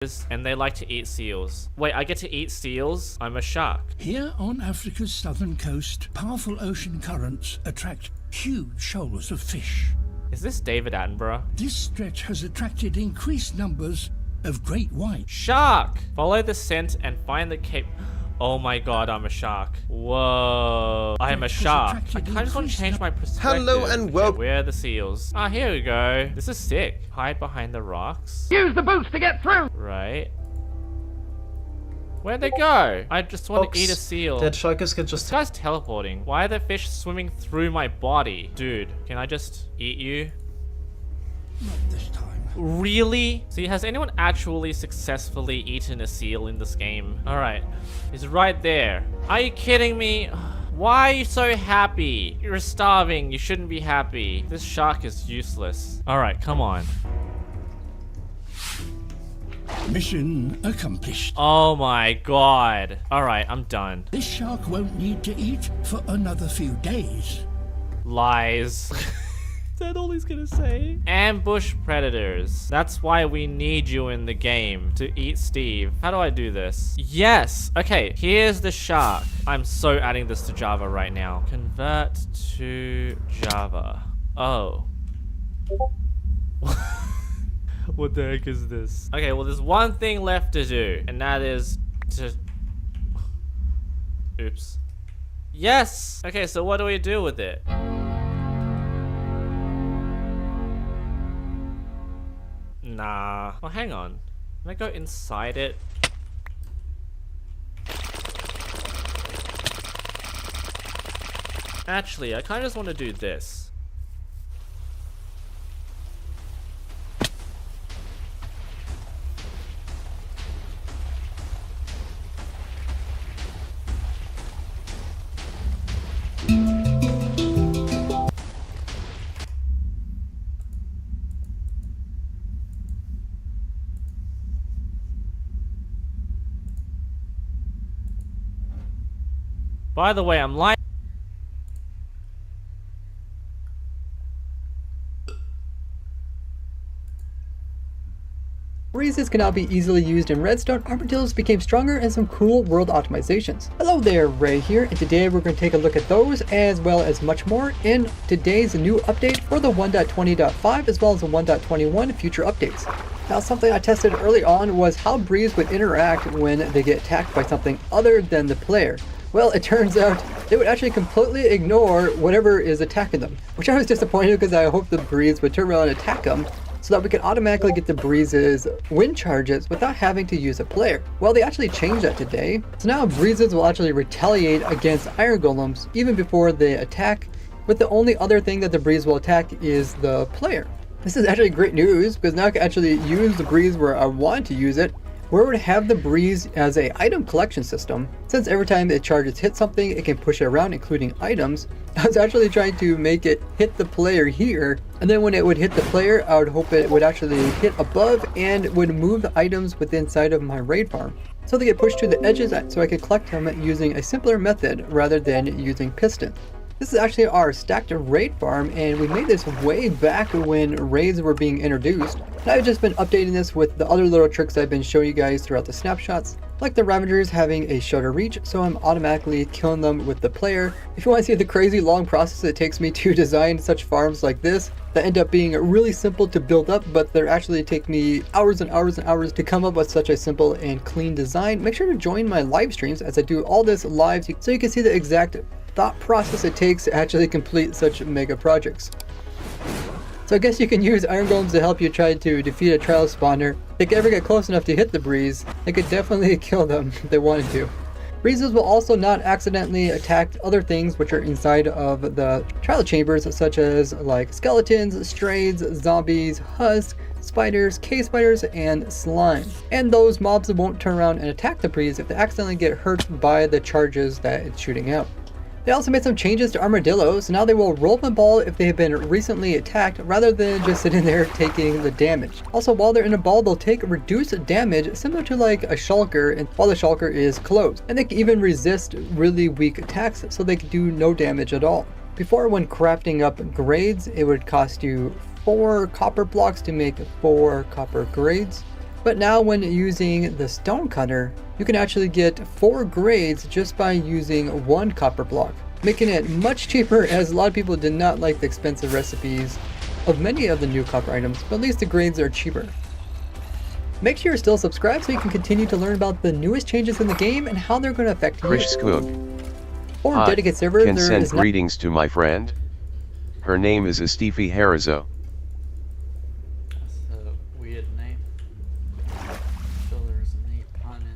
and they like to eat seals. Wait, I get to eat seals? I'm a shark. Here on Africa's southern coast, powerful ocean currents attract huge shoals of fish. Is this David Attenborough? This stretch has attracted increased numbers of great white. Shark! Follow the scent and find the cape. Oh my god, I'm a shark. Whoa. I am a shark. I kind of just want to change my perspective. Hello and welcome. Where are the seals? Ah, here we go. This is sick. Hide behind the rocks. Use the boots to get through! Right. Where'd they go? I just want to eat a seal. Dead sharks can This just... guy's teleporting. Why are the fish swimming through my body? Dude, can I just eat you? Not this time. Really? See, has anyone actually successfully eaten a seal in this game? Alright. He's right there. Are you kidding me? Why are you so happy? You're starving. You shouldn't be happy. This shark is useless. Alright, come on. Mission accomplished. Oh my god. Alright, I'm done. This shark won't need to eat for another few days. Lies. Is that all he's gonna say? Ambush predators. That's why we need you in the game, to eat Steve. How do I do this? Yes. Okay, here's the shark. I'm so adding this to Java right now. Convert to Java. Oh. What the heck is this? Okay, well, there's one thing left to do, and that is to... Oops. Yes! Okay, so what do we do with it? Nah. Oh, hang on. Can I go inside it? Actually, I kind of just want to do this. By the way, I'm lying. Breezes can now be easily used in Redstone, armadillos became stronger, and some cool world optimizations. Hello there, Ray here, and today we're going to take a look at those as well as much more in today's new update for the 1.20.5 as well as the 1.21 future updates. Now, something I tested early on was how Breeze would interact when they get attacked by something other than the player. Well, it turns out they would actually completely ignore whatever is attacking them, which I was disappointed because I hoped the Breeze would turn around and attack them so that we could automatically get the Breeze's wind charges without having to use a player. Well, they actually changed that today, so now Breezes will actually retaliate against Iron Golems even before they attack, but the only other thing that the Breeze will attack is the player. This is actually great news because now I can actually use the Breeze where I want to use it, where it would have the Breeze as a item collection system. Since every time it charges hit something, it can push it around, including items. I was actually trying to make it hit the player here, and then when it would hit the player, I would hope it would actually hit above and would move the items within inside of my raid farm, so they get pushed to the edges so I could collect them using a simpler method rather than using pistons. This is actually our stacked raid farm, and we made this way back when raids were being introduced. And I've just been updating this with the other little tricks I've been showing you guys throughout the snapshots, like the Ravagers having a shorter reach, so I'm automatically killing them with the player. If you want to see the crazy long process it takes me to design such farms like this, that end up being really simple to build up, but they actually take me hours and hours and hours to come up with such a simple and clean design, make sure to join my live streams as I do all this live so you can see the exact thought process it takes to actually complete such mega projects. So I guess you can use Iron Golems to help you try to defeat a trial spawner. If they could ever get close enough to hit the Breeze, they could definitely kill them if they wanted to. Breezes will also not accidentally attack other things which are inside of the trial chambers, such as like skeletons, strays, zombies, husks, spiders, cave spiders, and slime. And those mobs won't turn around and attack the Breeze if they accidentally get hurt by the charges that it's shooting out. They also made some changes to armadillos. Now they will roll the ball if they have been recently attacked rather than just sitting there taking the damage. Also, while they're in a ball, they'll take reduced damage similar to like a shulker, and while the shulker is closed. And they can even resist really weak attacks, so they can do no damage at all. Before, when crafting up grades, it would cost you 4 copper blocks to make 4 copper grades. But now when using the stone cutter, you can actually get 4 grades just by using 1 copper block, making it much cheaper, as a lot of people did not like the expensive recipes of many of the new copper items, but at least the grades are cheaper. Make sure you're still subscribed so you can continue to learn about the newest changes in the game and how they're going to affect you. Krish Skoog. For Hi, dedicated server, can there send is not. greetings to my friend. Her name is Estifi Harazo. That's a weird name. So there's a neat pun in that.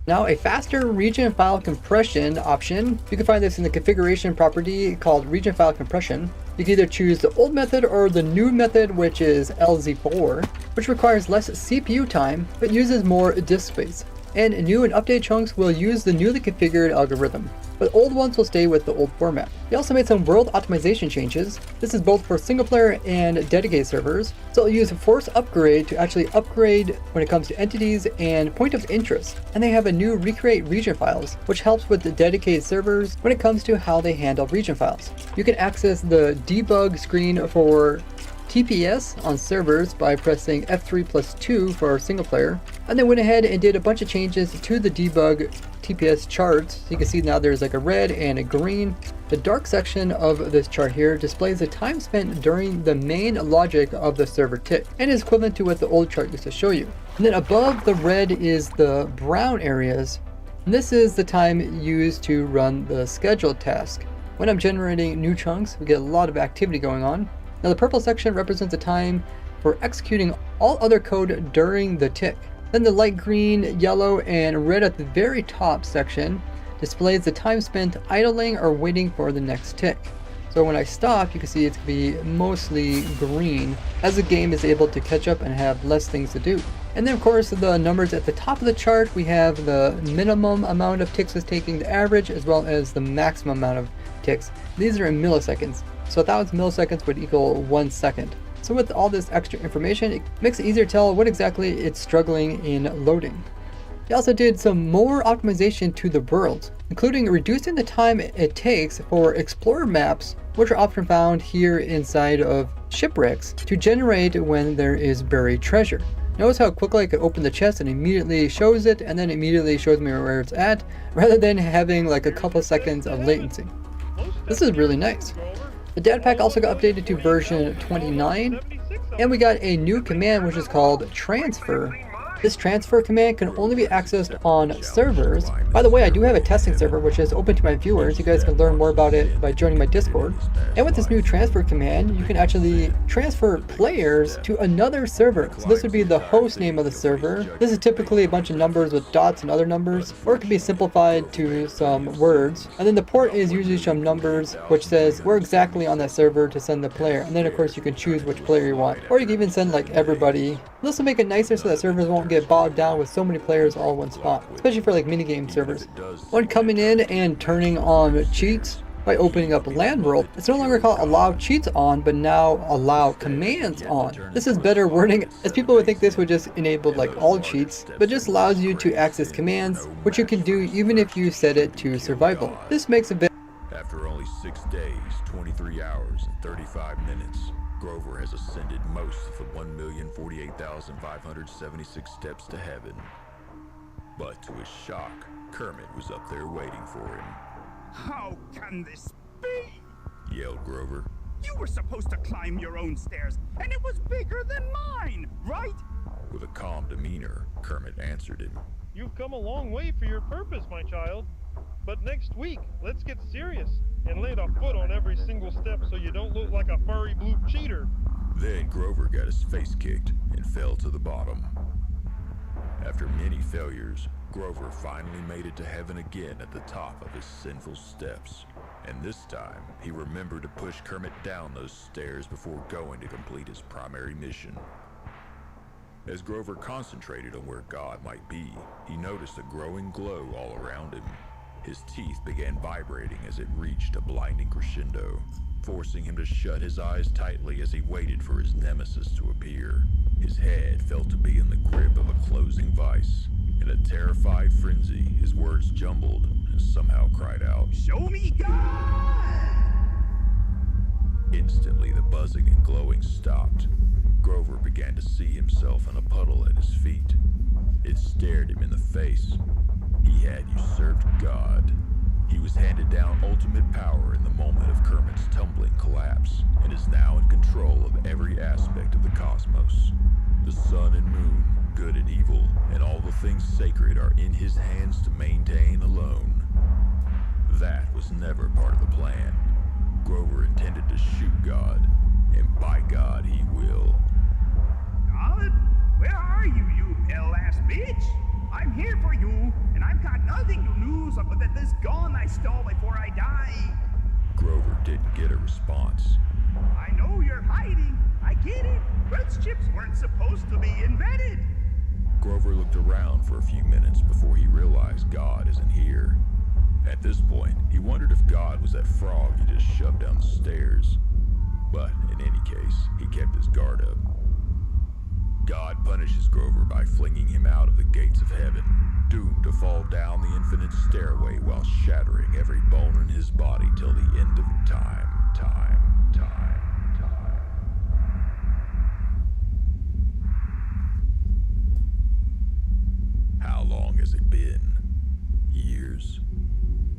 Now a faster region file compression option. You can find this in the configuration property called region file compression. You can either choose the old method or the new method, which is LZ4, which requires less CPU time but uses more disk space. And new and updated chunks will use the newly configured algorithm, but old ones will stay with the old format. They also made some world optimization changes. This is both for single player and dedicated servers. So it'll use force upgrade to actually upgrade when it comes to entities and point of interest. And they have a new recreate region files, which helps with the dedicated servers when it comes to how they handle region files. You can access the debug screen for TPS on servers by pressing F3+2 for single player, and they went ahead and did a bunch of changes to the debug TPS charts. So you can see now there's like a red and a green. The dark section of this chart here displays the time spent during the main logic of the server tick, and is equivalent to what the old chart used to show you. And then above the red is the brown areas, and this is the time used to run the scheduled task. When I'm generating new chunks, we get a lot of activity going on. Now the purple section represents the time for executing all other code during the tick. Then the light green, yellow, and red at the very top section displays the time spent idling or waiting for the next tick. So when I stop, you can see it's going to be mostly green as the game is able to catch up and have less things to do. And then of course the numbers at the top of the chart, we have the minimum amount of ticks it's taking, the average, as well as the maximum amount of ticks. These are in milliseconds. So 1,000 milliseconds would equal 1 second. So with all this extra information, it makes it easier to tell what exactly it's struggling in loading. They also did some more optimization to the worlds, including reducing the time it takes for explorer maps, which are often found here inside of shipwrecks, to generate when there is buried treasure. Notice how quickly I can open the chest and immediately shows it, and then immediately shows me where it's at, rather than having like a couple seconds of latency. This is really nice. The data pack also got updated to version 29, and we got a new command which is called transfer. This transfer command can only be accessed on servers. By the way, I do have a testing server which is open to my viewers. You guys can learn more about it by joining my Discord. And with this new transfer command, you can actually transfer players to another server. So this would be the host name of the server. This is typically a bunch of numbers with dots and other numbers, or it can be simplified to some words. And then the port is usually some numbers which says where exactly on that server to send the player. And then of course you can choose which player you want, or you can even send like everybody. This will make it nicer so that servers won't get bogged down with so many players all in one spot, especially for like minigame servers. When coming in and turning on cheats by opening up Land World, it's no longer called allow cheats on, but now allow commands on. This is better wording, as people would think this would just enable like all cheats, but just allows you to access commands, which you can do even if you set it to survival. This makes a bit. After only 6 days, 23 hours, and 35 minutes, Grover has ascended most of the 1,048,576 steps to heaven. But to his shock, Kermit was up there waiting for him. How can this be? Yelled Grover. You were supposed to climb your own stairs, and it was bigger than mine, right? With a calm demeanor, Kermit answered him. You've come a long way for your purpose, my child. But next week, let's get serious and land a foot on every single step so you don't look like a furry blue cheater. Then Grover got his face kicked and fell to the bottom. After many failures, Grover finally made it to heaven again at the top of his sinful steps. And this time, he remembered to push Kermit down those stairs before going to complete his primary mission. As Grover concentrated on where God might be, he noticed a growing glow all around him. His teeth began vibrating as it reached a blinding crescendo, forcing him to shut his eyes tightly as he waited for his nemesis to appear. His head felt to be in the grip of a closing vice. In a terrified frenzy, his words jumbled and somehow cried out, Show me God! Instantly, the buzzing and glowing stopped. Grover began to see himself in a puddle at his feet. It stared him in the face. He had usurped God. He was handed down ultimate power in the moment of Kermit's tumbling collapse, and is now in control of every aspect of the cosmos. The sun and moon, good and evil, and all the things sacred are in his hands to maintain alone. That was never part of the plan. Grover intended to shoot God, and by God he will. God, where are you, you pale-ass bitch? I'm here for you, and I've got nothing to lose but that this gun I stole before I die. Grover didn't get a response. I know you're hiding. I get it. Red's chips weren't supposed to be invented. Grover looked around for a few minutes before he realized God isn't here. At this point, he wondered if God was that frog he just shoved down the stairs. But in any case, he kept his guard up. God punishes Grover by flinging him out of the gates of heaven, doomed to fall down the infinite stairway while shattering every bone in his body till the end of time. How long has it been? Years?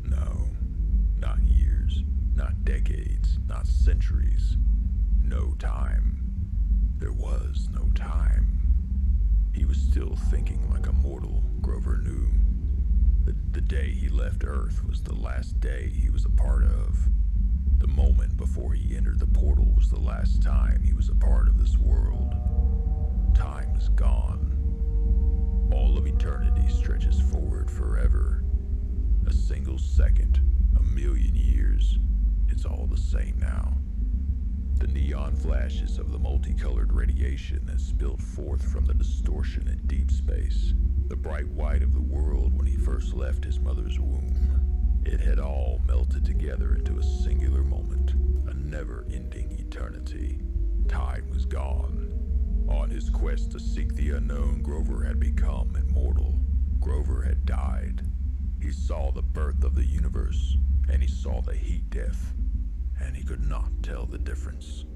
No, not years, not decades, not centuries. No time. There was no time. He was still thinking like a mortal, Grover knew. The day he left Earth was the last day he was a part of. The moment before he entered the portal was the last time he was a part of this world. Time is gone. All of eternity stretches forward forever. A single second, a million years. It's all the same now. The neon flashes of the multicolored radiation that spilled forth from the distortion in deep space. The bright white of the world when he first left his mother's womb. It had all melted together into a singular moment, a never-ending eternity. Time was gone. On his quest to seek the unknown, Grover had become immortal. Grover had died. He saw the birth of the universe, and he saw the heat death, and he could not tell the difference.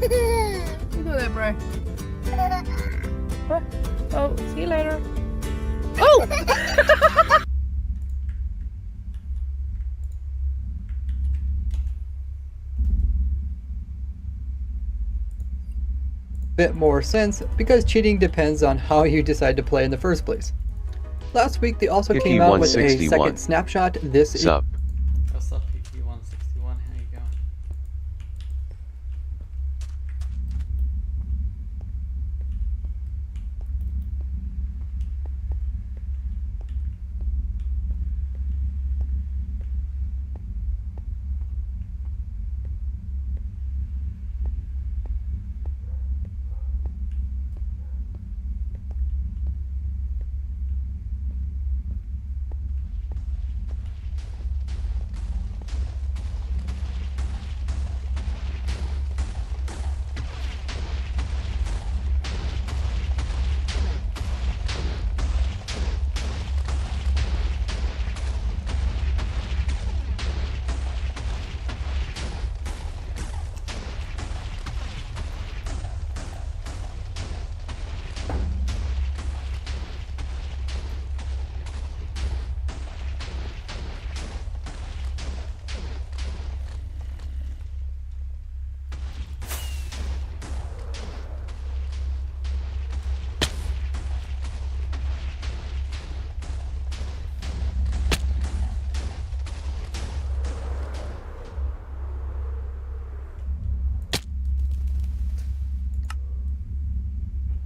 You do that, Bray. Oh, see you later. Oh! Bit more sense because cheating depends on how you decide to play in the first place. Last week they also Hickey came out with a 161. second snapshot. This is Sup? What's up, PP161? How you going?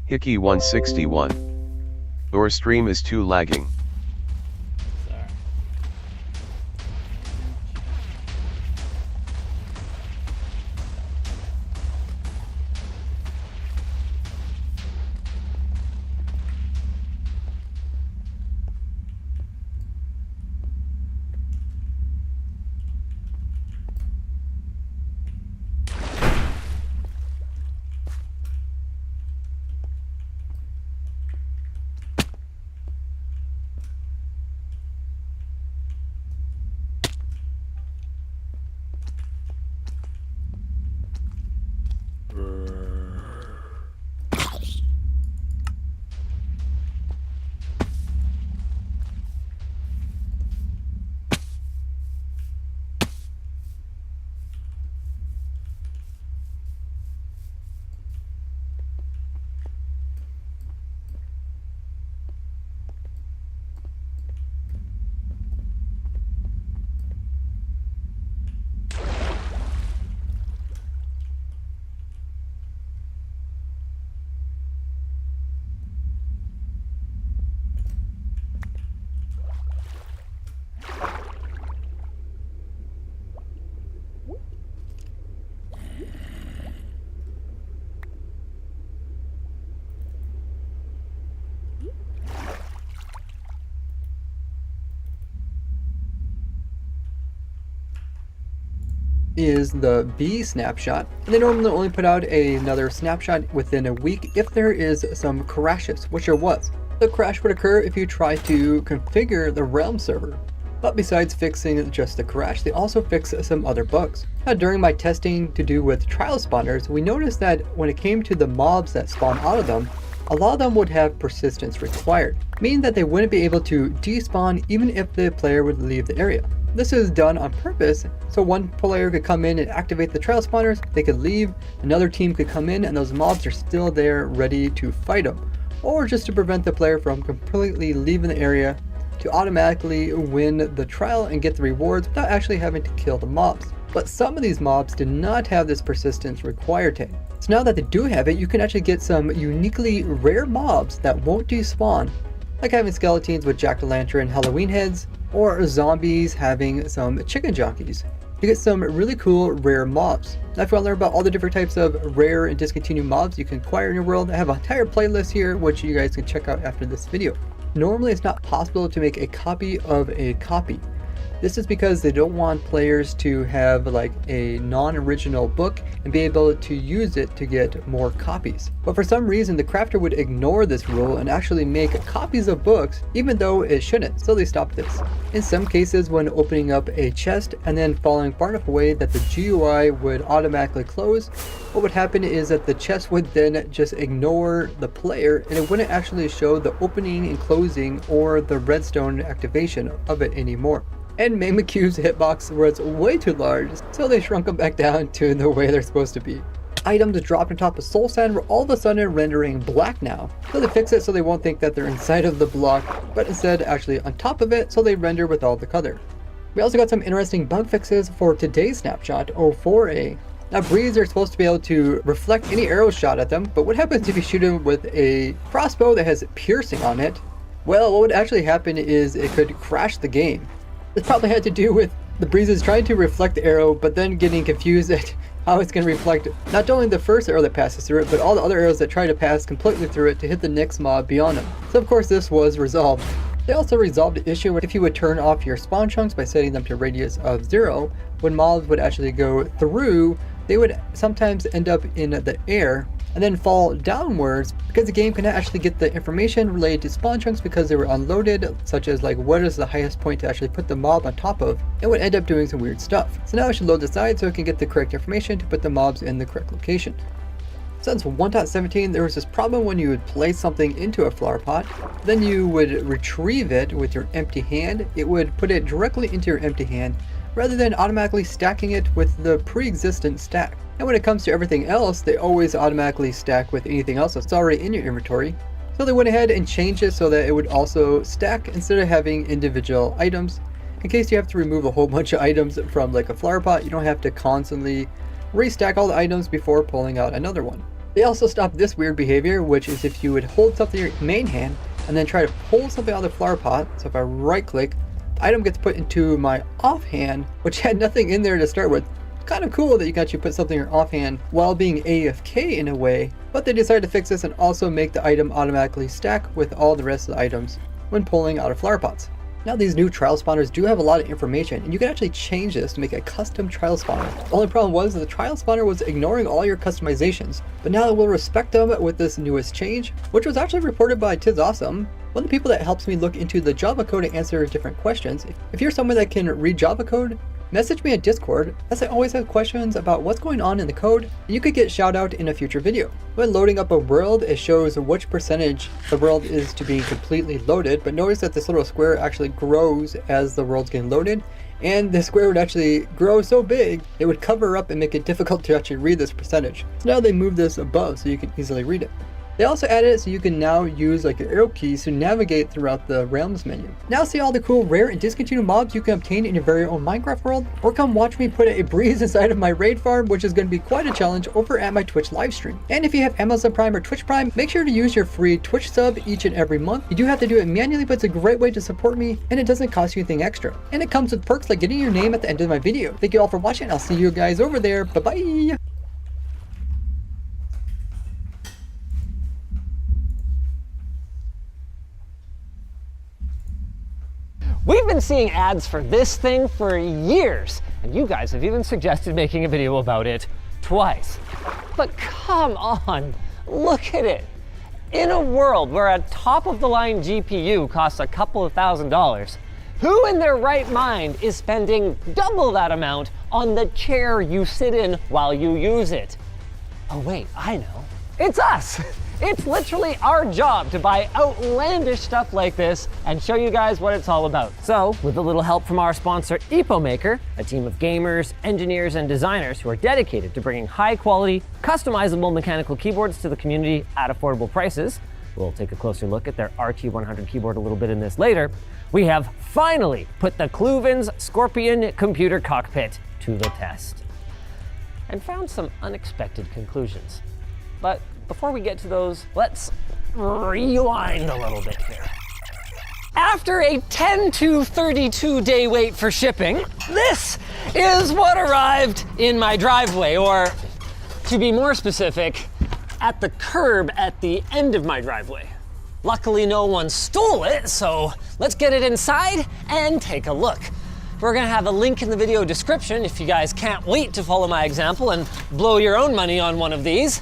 Hickey 161. Your stream is too lagging. Sorry. is the B snapshot. And they normally only put out another snapshot within a week if there is some crashes, which there was. The crash would occur if you try to configure the Realm server. But besides fixing just the crash, they also fix some other bugs. Now, during my testing to do with trial spawners, we noticed that when it came to the mobs that spawn out of them, a lot of them would have persistence required, meaning that they wouldn't be able to despawn even if the player would leave the area. This is done on purpose, so one player could come in and activate the trial spawners, they could leave, another team could come in and those mobs are still there ready to fight them, or just to prevent the player from completely leaving the area to automatically win the trial and get the rewards without actually having to kill the mobs. But some of these mobs did not have this persistence required tag. So now that they do have it, you can actually get some uniquely rare mobs that won't despawn, like having skeletons with jack-o'-lantern Halloween heads, or zombies having some chicken jockeys. You get some really cool rare mobs. Now if you want to learn about all the different types of rare and discontinued mobs you can acquire in your world, I have an entire playlist here which you guys can check out after this video. Normally it's not possible to make a copy of a copy, This is because they don't want players to have like a non-original book and be able to use it to get more copies. But for some reason the crafter would ignore this rule and actually make copies of books even though it shouldn't, so they stopped this. In some cases, when opening up a chest and then falling far enough away that the GUI would automatically close, what would happen is that the chest would then just ignore the player and it wouldn't actually show the opening and closing or the redstone activation of it anymore. And Magma Cube's hitbox was way too large, so they shrunk them back down to the way they're supposed to be. Items dropped on top of Soul Sand were all of a sudden rendering black now, so they fix it so they won't think that they're inside of the block, but instead actually on top of it, so they render with all the color. We also got some interesting bug fixes for today's snapshot, 04A. Now breeze are supposed to be able to reflect any arrows shot at them, but what happens if you shoot them with a crossbow that has piercing on it? Well, what would actually happen is it could crash the game. This probably had to do with the breezes trying to reflect the arrow, but then getting confused at how it's going to reflect not only the first arrow that passes through it, but all the other arrows that try to pass completely through it to hit the next mob beyond them. So of course this was resolved. They also resolved the issue if you would turn off your spawn chunks by setting them to a radius of 0, when mobs would actually go through, they would sometimes end up in the air and then fall downwards because the game cannot actually get the information related to spawn chunks because they were unloaded, such as like what is the highest point to actually put the mob on top of, and would end up doing some weird stuff. So now I should load the side so it can get the correct information to put the mobs in the correct location. Since 1.17, there was this problem when you would place something into a flower pot, then you would retrieve it with your empty hand, it would put it directly into your empty hand rather than automatically stacking it with the pre-existent stack. And when it comes to everything else, they always automatically stack with anything else that's already in your inventory. So they went ahead and changed it so that it would also stack instead of having individual items. In case you have to remove a whole bunch of items from like a flower pot, you don't have to constantly restack all the items before pulling out another one. They also stopped this weird behavior, which is if you would hold something in your main hand and then try to pull something out of the flower pot, so if I right click, the item gets put into my offhand, which had nothing in there to start with. Kind of cool that you can actually put something in your offhand while being AFK in a way, but they decided to fix this and also make the item automatically stack with all the rest of the items when pulling out of flower pots. Now these new trial spawners do have a lot of information, and you can actually change this to make a custom trial spawner. The only problem was that the trial spawner was ignoring all your customizations, but now we'll respect them with this newest change, which was actually reported by Tiz Awesome, one of the people that helps me look into the Java code and answer different questions. If you're someone that can read Java code, message me at Discord, as I always have questions about what's going on in the code, and you could get shout out in a future video. When loading up a world, it shows which percentage the world is to be completely loaded, but notice that this little square actually grows as the world's getting loaded, and the square would actually grow so big, it would cover up and make it difficult to actually read this percentage. So now they moved this above so you can easily read it. They also added it so you can now use like your arrow keys to navigate throughout the realms menu. Now see all the cool rare and discontinued mobs you can obtain in your very own Minecraft world? Or come watch me put a breeze inside of my raid farm, which is going to be quite a challenge over at my Twitch livestream. And if you have Amazon Prime or Twitch Prime, make sure to use your free Twitch sub each and every month. You do have to do it manually, but it's a great way to support me and it doesn't cost you anything extra. And it comes with perks like getting your name at the end of my video. Thank you all for watching. I'll see you guys over there. Bye bye. We've been seeing ads for this thing for years, and you guys have even suggested making a video about it twice. But come on, look at it. In a world where a top-of-the-line GPU costs a couple of $1,000s, who in their right mind is spending double that amount on the chair you sit in while you use it? Oh wait, I know. It's us! It's literally our job to buy outlandish stuff like this and show you guys what it's all about. So, with a little help from our sponsor, EpoMaker, a team of gamers, engineers, and designers who are dedicated to bringing high-quality, customizable mechanical keyboards to the community at affordable prices, we'll take a closer look at their RT100 keyboard a little bit in this later, we have finally put the Kluvens Scorpion computer cockpit to the test and found some unexpected conclusions. But before we get to those, let's rewind a little bit here. After a 10 to 32 day wait for shipping, this is what arrived in my driveway, or to be more specific, at the curb at the end of my driveway. Luckily, no one stole it, so let's get it inside and take a look. We're gonna have a link in the video description if you guys can't wait to follow my example and blow your own money on one of these.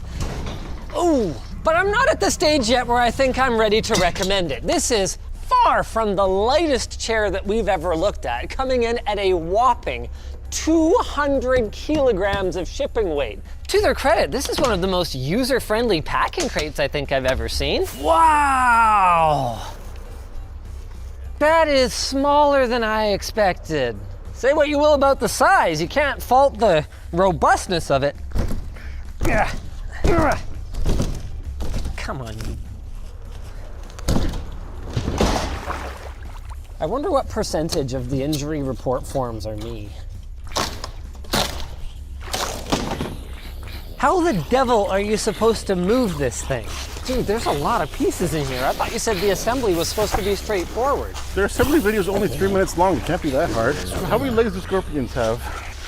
Ooh, but I'm not at the stage yet where I think I'm ready to recommend it. This is far from the lightest chair that we've ever looked at, coming in at a whopping 200 kilograms of shipping weight. To their credit, this is one of the most user-friendly packing crates I think I've ever seen. Wow! That is smaller than I expected. Say what you will about the size, you can't fault the robustness of it. Come on. I wonder what percentage of the injury report forms are me. How the devil are you supposed to move this thing? Dude, there's a lot of pieces in here. I thought you said the assembly was supposed to be straightforward. Their assembly video is only 3 minutes long. It can't be that hard. So how many legs do scorpions have?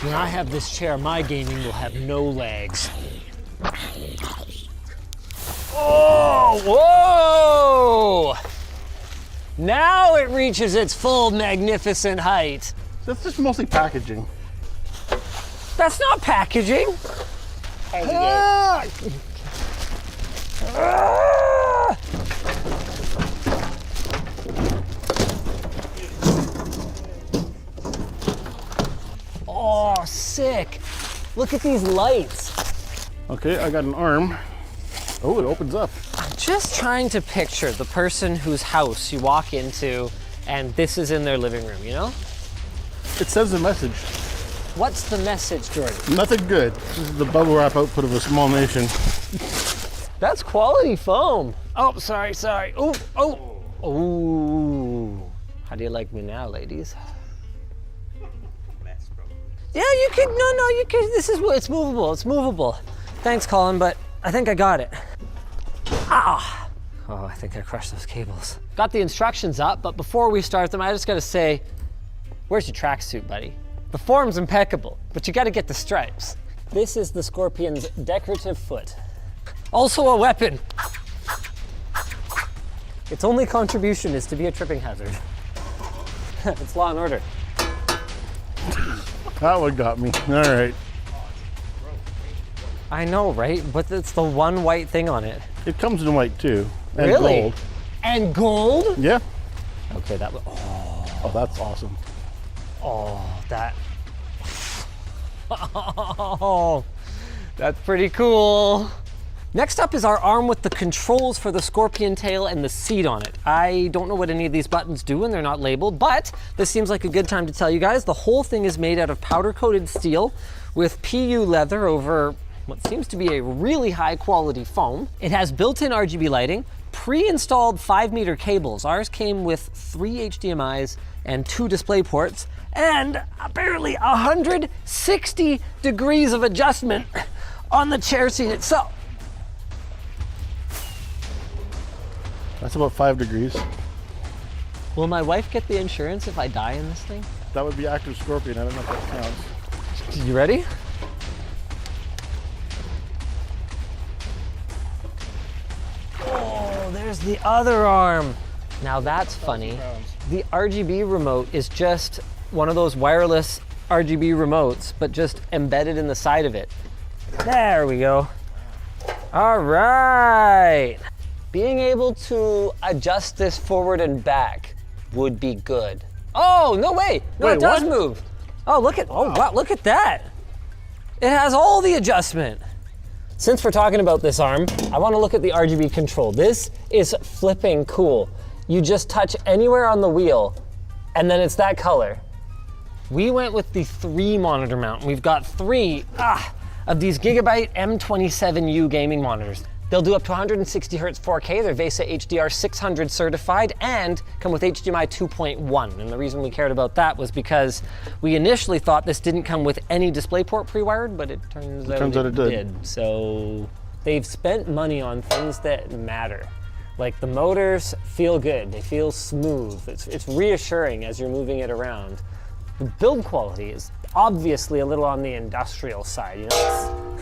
When I have this chair, my gaming will have no legs. Oh, whoa! Now it reaches its full magnificent height. That's just mostly packaging. That's not packaging. Oh, sick. Look at these lights. Okay, I got an arm. Oh, it opens up. I'm just trying to picture the person whose house you walk into and this is in their living room, you know? It says a message. What's the message, Jordan? Nothing good. This is the bubble wrap output of a small nation. That's quality foam. Oh, sorry. Oh. How do you like me now, ladies? Yeah, you could, no, you could, it's movable. Thanks, Colin, but I think I got it. Ah! Oh, I think I crushed those cables. Got the instructions up, but before we start them, I just gotta say, where's your tracksuit, buddy? The form's impeccable, but you gotta get the stripes. This is the Scorpion's decorative foot. Also a weapon. Its only contribution is to be a tripping hazard. It's Law and Order. That one got me. All right. I know, right? But it's the one white thing on it. It comes in white too. And Really? gold. And gold? Yeah. Okay, that was, Oh, that's awesome. that. Oh, that's pretty cool. Next up is our arm with the controls for the Scorpion tail and the seat on it. I don't know what any of these buttons do and they're not labeled, but this seems like a good time to tell you guys. The whole thing is made out of powder-coated steel with PU leather over what seems to be a really high quality foam. It has built-in RGB lighting, pre-installed 5-meter cables. Ours came with 3 HDMIs and 2 display ports, and apparently 160 degrees of adjustment on the chair seat itself. That's about 5 degrees. Will my wife get the insurance if I die in this thing? That would be active scorpion. I don't know if that counts. You ready? Oh, there's the other arm. Now that's funny. The RGB remote is just one of those wireless RGB remotes, but just embedded in the side of it. There we go. All right. Being able to adjust this forward and back would be good. Oh, no way. No, Wait, it does what? move. Oh, look at, oh, wow, look at that. It has all the adjustment. Since we're talking about this arm, I want to look at the RGB control. This is flipping cool. You just touch anywhere on the wheel, and then it's that color. We went with the 3 monitor mount. We've got 3 of these Gigabyte M27U gaming monitors. They'll do up to 160 Hz 4K. They're VESA HDR 600 certified and come with HDMI 2.1. And the reason we cared about that was because we initially thought this didn't come with any DisplayPort pre-wired, but it turns out it did. So they've spent money on things that matter. Like the motors feel good, they feel smooth. It's reassuring as you're moving it around. The build quality is obviously a little on the industrial side. You know,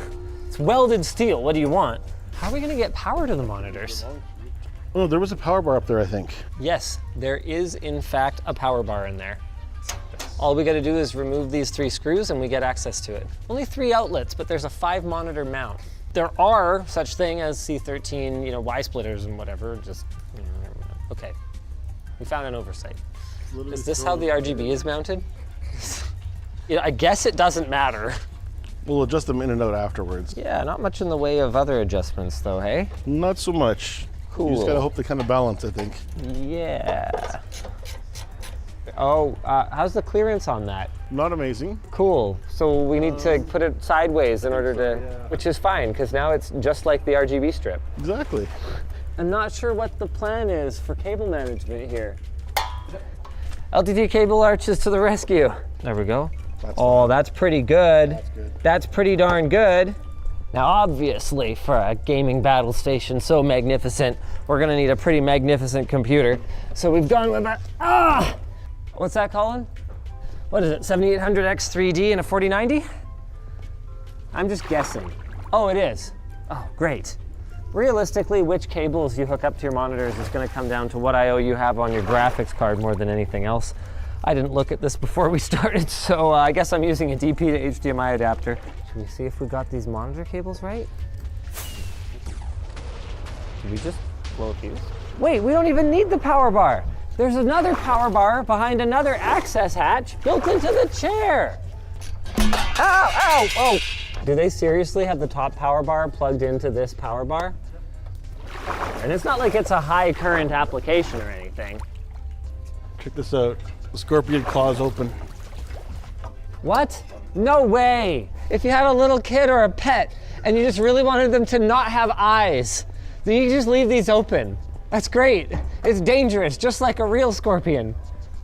it's welded steel, what do you want? How are we gonna get power to the monitors? Oh, there was a power bar up there, I think. Yes, there is in fact a power bar in there. All we gotta do is remove these 3 screws and we get access to it. Only 3 outlets, but there's a 5 monitor mount. There are such thing as C13, Y splitters and whatever, just, okay. We found an oversight. Is this how the RGB is mounted? I guess it doesn't matter. We'll adjust them in and out afterwards. Yeah, not much in the way of other adjustments though, hey? Not so much. Cool. You just gotta hope they kind of balance, I think. Yeah. Oh, how's the clearance on that? Not amazing. Cool. So we need to put it sideways in order to, which is fine, because now it's just like the RGB strip. Exactly. I'm not sure what the plan is for cable management here. LTT cable arches to the rescue. There we go. That's pretty good. That's good. That's pretty darn good. Now, obviously, for a gaming battle station so magnificent, we're gonna need a pretty magnificent computer. So we've gone with a, what's that, Colin? What is it, 7800X3D and a 4090? I'm just guessing. Oh, it is. Oh, great. Realistically, which cables you hook up to your monitors is gonna come down to what I/O you have on your graphics card more than anything else. I didn't look at this before we started, so I guess I'm using a DP to HDMI adapter. Should we see if we got these monitor cables right? Did we just blow a fuse? Wait, we don't even need the power bar. There's another power bar behind another access hatch built into the chair. Ow, ow, oh. Do they seriously have the top power bar plugged into this power bar? And it's not like it's a high current application or anything. Check this out. The Scorpion claw's open. What? No way. If you had a little kid or a pet and you just really wanted them to not have eyes, then you just leave these open. That's great. It's dangerous, just like a real Scorpion.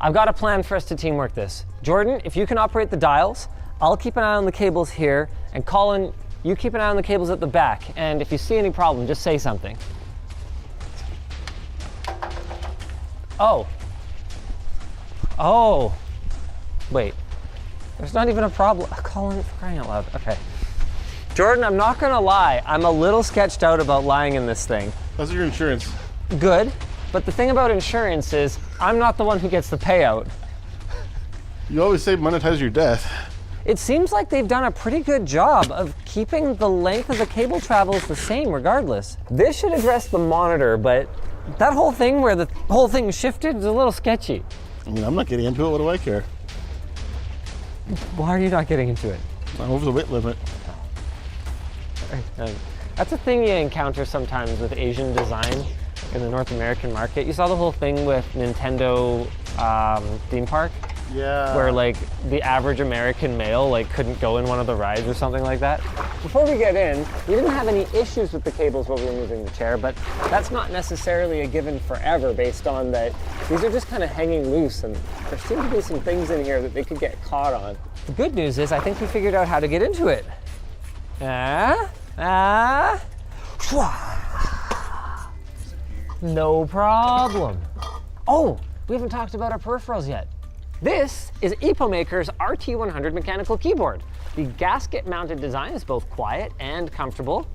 I've got a plan for us to teamwork this. Jordan, if you can operate the dials, I'll keep an eye on the cables here, and Colin, you keep an eye on the cables at the back, and if you see any problem, just say something. Oh. Oh. Wait. There's not even a problem. Colin, for crying out loud. Okay. Jordan, I'm not gonna lie. I'm a little sketched out about lying in this thing. How's your insurance? Good. But the thing about insurance is I'm not the one who gets the payout. You always say monetize your death. It seems like they've done a pretty good job of keeping the length of the cable travels the same regardless. This should address the monitor, but that whole thing where the whole thing shifted is a little sketchy. I mean, I'm not getting into it. What do I care? Why are you not getting into it? I'm over the weight limit. That's a thing you encounter sometimes with Asian design in the North American market. You saw the whole thing with Nintendo theme park? Yeah. Where like the average American male like couldn't go in one of the rides or something like that. Before we get in, we didn't have any issues with the cables while we were moving the chair, but that's not necessarily a given forever based on that these are just kind of hanging loose and there seem to be some things in here that they could get caught on. The good news is I think we figured out how to get into it. No problem. Oh, we haven't talked about our peripherals yet. This is EpoMaker's RT100 mechanical keyboard. The gasket-mounted design is both quiet and comfortable,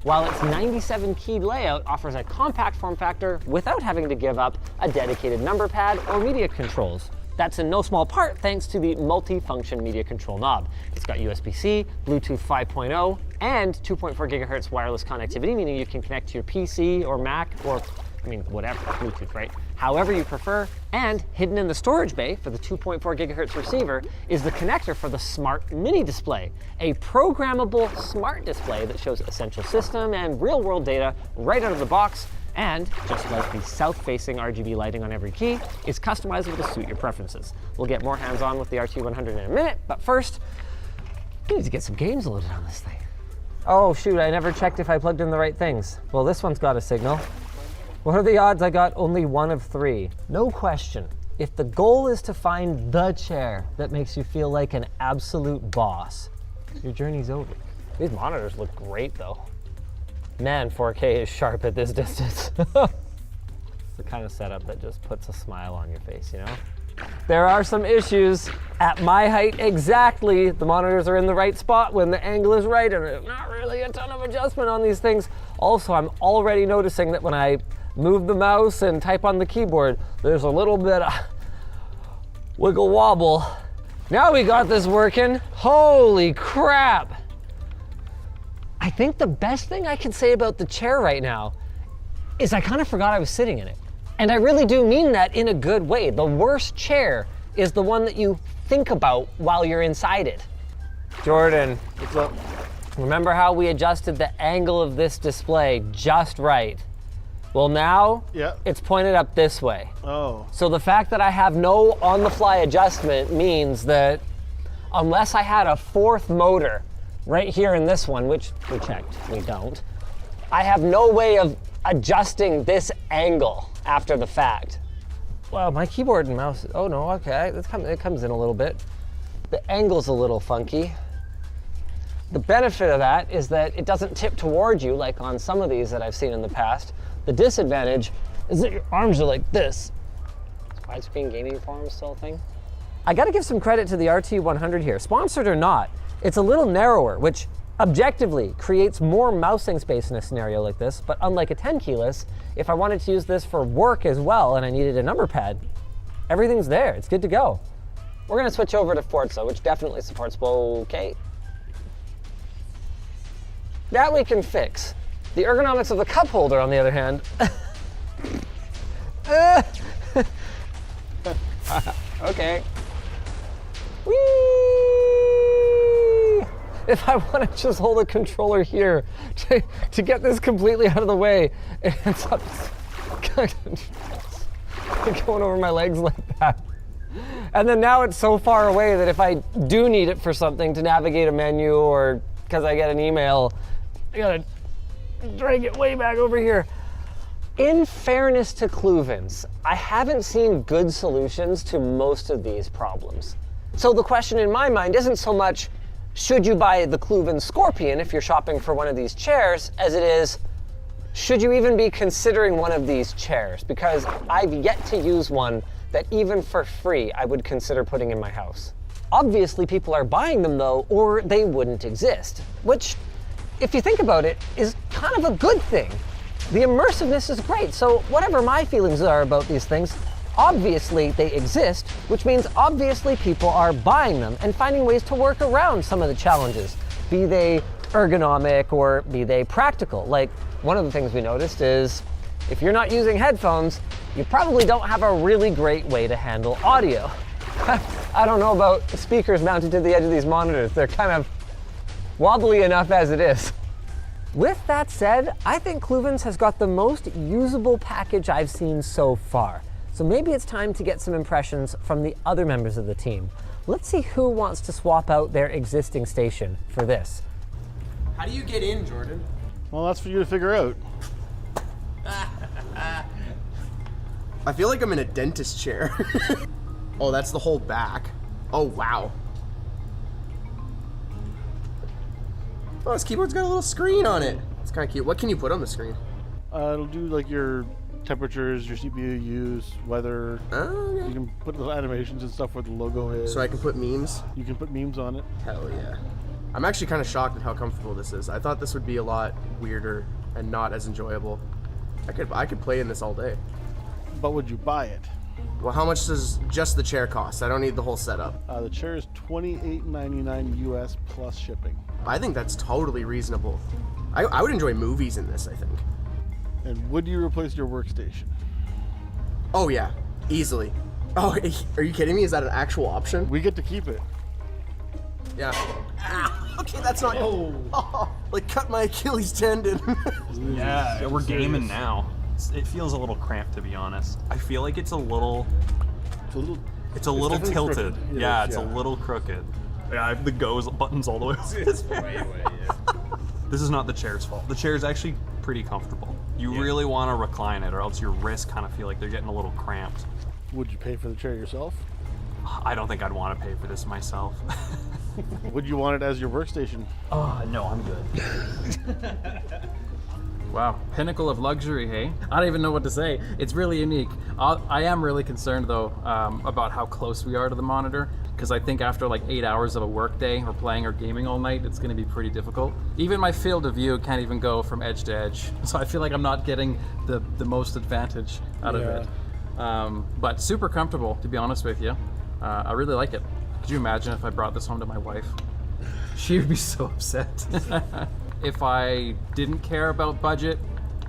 while its 97-keyed layout offers a compact form factor without having to give up a dedicated number pad or media controls. That's in no small part thanks to the multi-function media control knob. It's got USB-C, Bluetooth 5.0, and 2.4 gigahertz wireless connectivity, meaning you can connect to your PC or Mac or, whatever, Bluetooth, right? However you prefer. And hidden in the storage bay for the 2.4 gigahertz receiver is the connector for the Smart Mini Display, a programmable smart display that shows essential system and real-world data right out of the box. And, just like the south-facing RGB lighting on every key, is customizable to suit your preferences. We'll get more hands-on with the RT100 in a minute, but first, we need to get some games loaded on this thing. Oh shoot, I never checked if I plugged in the right things. Well, this one's got a signal. What are the odds I got only 1 of 3? No question. If the goal is to find the chair that makes you feel like an absolute boss, your journey's over. These monitors look great though. Man, 4K is sharp at this distance. It's the kind of setup that just puts a smile on your face, you know? There are some issues. At my height exactly, the monitors are in the right spot when the angle is right, and there's not really a ton of adjustment on these things. Also, I'm already noticing that when I move the mouse and type on the keyboard, there's a little bit of Wiggle wobble. Now we got this working. Holy crap. I think the best thing I can say about the chair right now is I kind of forgot I was sitting in it. And I really do mean that in a good way. The worst chair is the one that you think about while you're inside it. Jordan, What's up? remember how we adjusted the angle of this display just right? Well, now Yeah. it's pointed up this way. Oh. So the fact that I have no on-the-fly adjustment means that unless I had a fourth motor right here in this one, which we checked, we don't, I have no way of adjusting this angle after the fact. Well, my keyboard and mouse, oh no, okay, it comes in a little bit. The angle's a little funky. The benefit of that is that it doesn't tip towards you like on some of these that I've seen in the past. The disadvantage is that your arms are like this. Is widescreen gaming forum still a thing? I gotta give some credit to the RT100 here. Sponsored or not, it's a little narrower, which objectively creates more mousing space in a scenario like this, but unlike a 10 keyless, if I wanted to use this for work as well and I needed a number pad, everything's there, it's good to go. We're gonna switch over to Forza, which definitely supports bokeh. That we can fix. The ergonomics of the cup holder, on the other hand. Okay. Whee! If I want to just hold a controller here to get this completely out of the way, it ends up going over my legs like that. And then now it's so far away that if I do need it for something to navigate a menu or because I get an email, I gotta drag it way back over here. In fairness to Kluvens, I haven't seen good solutions to most of these problems. So the question in my mind isn't so much, should you buy the Kluvens Scorpion if you're shopping for one of these chairs, as it is, should you even be considering one of these chairs? Because I've yet to use one that even for free I would consider putting in my house. Obviously people are buying them though, or they wouldn't exist, which, if you think about it, is kind of a good thing. The immersiveness is great, so whatever my feelings are about these things, obviously they exist, which means obviously people are buying them and finding ways to work around some of the challenges, be they ergonomic or be they practical. Like, one of the things we noticed is if you're not using headphones, you probably don't have a really great way to handle audio. I don't know about speakers mounted to the edge of these monitors. They're kind of wobbly enough as it is. With that said, I think Kluvens has got the most usable package I've seen so far. So maybe it's time to get some impressions from the other members of the team. Let's see who wants to swap out their existing station for this. How do you get in, Jordan? Well, that's for you to figure out. I feel like I'm in a dentist chair. Oh, that's the whole back. Oh, wow. Oh, this keyboard's got a little screen on it. It's kind of cute. What can you put on the screen? It'll do like your temperatures, your CPU use, weather. Oh, okay. You can put little animations and stuff where the logo is. So I can put memes? You can put memes on it. Hell yeah. I'm actually kind of shocked at how comfortable this is. I thought this would be a lot weirder and not as enjoyable. I could play in this all day. But would you buy it? Well, how much does just the chair cost? I don't need the whole setup. The chair is $28.99 US plus shipping. I think that's totally reasonable. I would enjoy movies in this, I think. And would you replace your workstation? Oh yeah, easily. Oh, are you kidding me? Is that an actual option? We get to keep it. Yeah. Ah, okay, that's not. Oh, like cut my Achilles tendon. Yeah, we're gaming now. It feels a little cramped, to be honest. I feel like it's a little It's a little tilted. Yeah, it's a little crooked. Yeah, I have the buttons all the way. It's way, This is not the chair's fault. The chair's actually pretty comfortable. You really want to recline it, or else your wrists kind of feel like they're getting a little cramped. Would you pay for the chair yourself? I don't think I'd want to pay for this myself. Would you want it as your workstation? No, I'm good. Wow, pinnacle of luxury, hey? I don't even know what to say. It's really unique. I am really concerned though about how close we are to the monitor, because I think after like 8 hours of a work day or playing or gaming all night, it's gonna be pretty difficult. Even my field of view can't even go from edge to edge. So I feel like I'm not getting the most advantage out of it. But super comfortable, to be honest with you. I really like it. Could you imagine if I brought this home to my wife? She would be so upset. If I didn't care about budget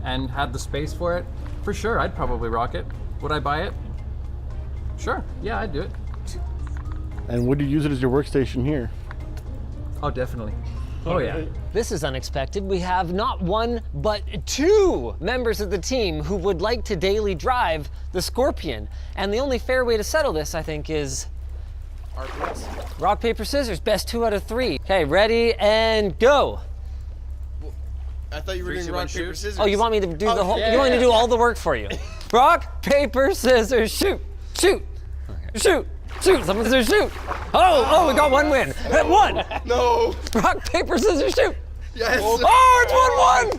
and had the space for it, for sure, I'd probably rock it. Would I buy it? Sure, yeah, I'd do it. And would you use it as your workstation here? Oh, definitely. Oh, yeah. This is unexpected. We have not one, but two members of the team who would like to daily drive the Scorpion. And the only fair way to settle this, I think, is rock, paper, scissors. Best 2 out of 3. Okay, ready and go. I thought you were doing rock, paper, scissors. Oh, you want me to do the whole? You want me to do all the work for you? Rock, paper, scissors, shoot, shoot, shoot, shoot. Someone says shoot. Oh, we got one win. One. No. Rock, paper, scissors, shoot. Yes. Oh, it's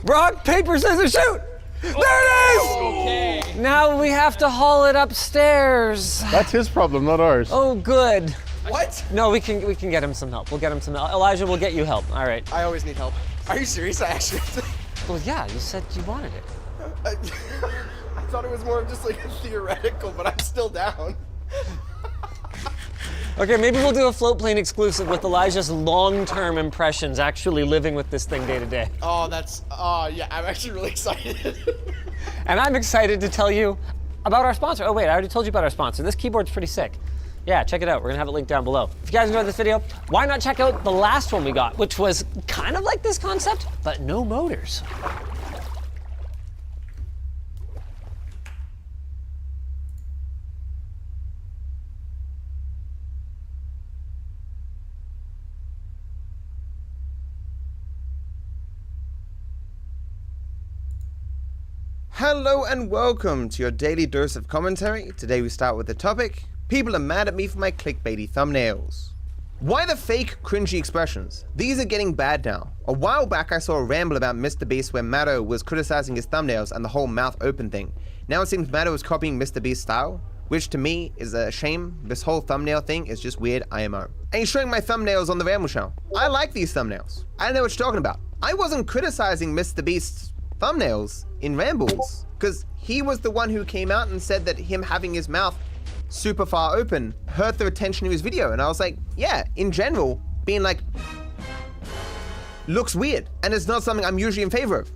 1-1. Rock, paper, scissors, shoot. There it is. Okay. Now we have to haul it upstairs. That's his problem, not ours. Oh, good. What? No, we can get him some help. We'll get him some help. Elijah, we'll get you help. All right. I always need help. Are you serious? I actually. Well, yeah, you said you wanted it. I thought it was more of just like a theoretical, but I'm still down. Okay, maybe we'll do a float plane exclusive with Elijah's long-term impressions actually living with this thing day to day. Oh, yeah, I'm actually really excited. And I'm excited to tell you about our sponsor. Oh wait, I already told you about our sponsor. This keyboard's pretty sick. Yeah, check it out. We're gonna have it linked down below. If you guys enjoyed this video, why not check out the last one we got, which was kind of like this concept, but no motors. Hello and welcome to your daily dose of commentary. Today we start with the topic, people are mad at me for my clickbaity thumbnails. Why the fake cringy expressions? These are getting bad now. A while back I saw a ramble about Mr. Beast where Matto was criticizing his thumbnails and the whole mouth open thing. Now it seems Matto is copying Mr. Beast's style, which to me is a shame. This whole thumbnail thing is just weird IMO. And he's showing my thumbnails on the Ramble channel. I like these thumbnails. I don't know what you're talking about. I wasn't criticizing Mr. Beast's thumbnails in Rambles, because he was the one who came out and said that him having his mouth super far open hurt the retention of his video. And I was like, yeah, in general, being like, looks weird, and it's not something I'm usually in favor of.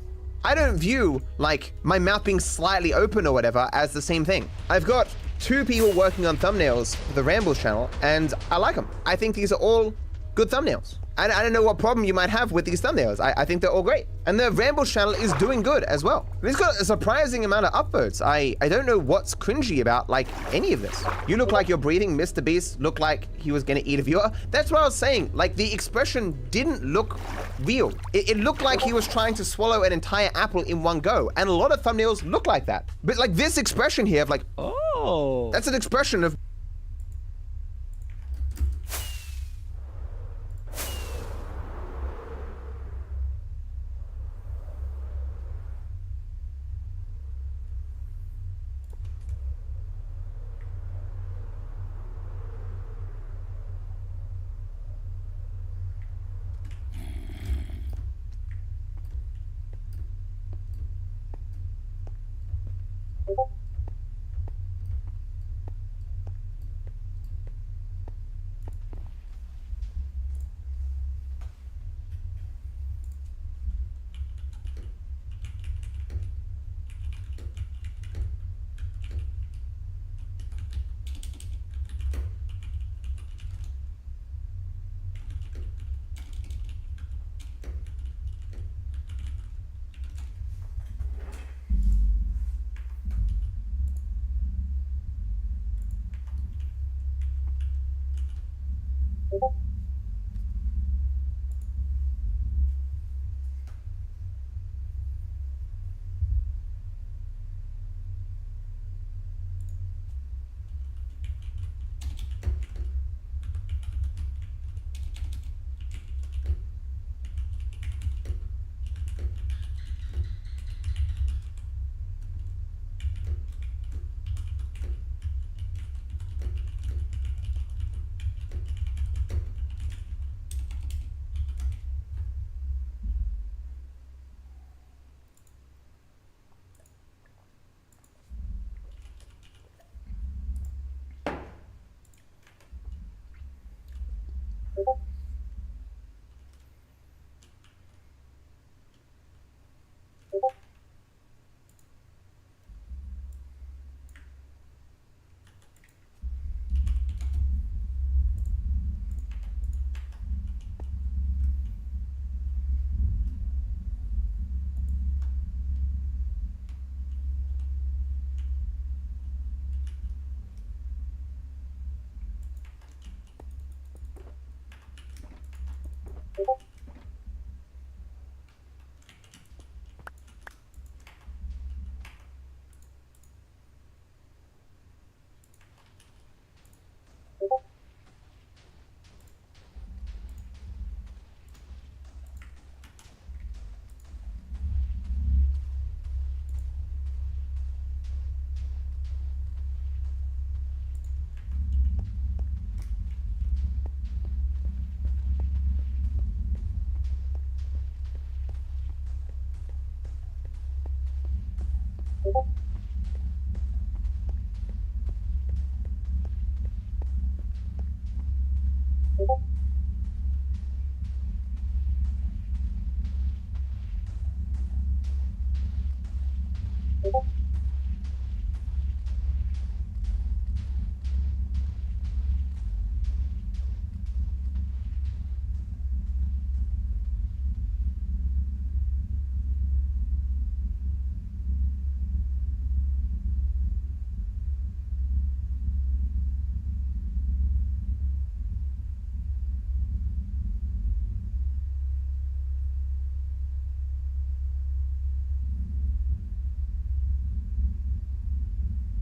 I don't view like my mouth being slightly open or whatever as the same thing. I've got 2 people working on thumbnails for the Rambles channel, and I like them. I think these are all good thumbnails. I don't know what problem you might have with these thumbnails. I think they're all great. And the Rambles channel is doing good as well. It's got a surprising amount of upvotes. I don't know what's cringy about like any of this. You look like you're breathing. Mr. Beast looked like he was gonna eat a viewer. That's what I was saying. Like the expression didn't look real. It looked like he was trying to swallow an entire apple in one go. And a lot of thumbnails look like that. But like this expression here of like, oh, that's an expression of you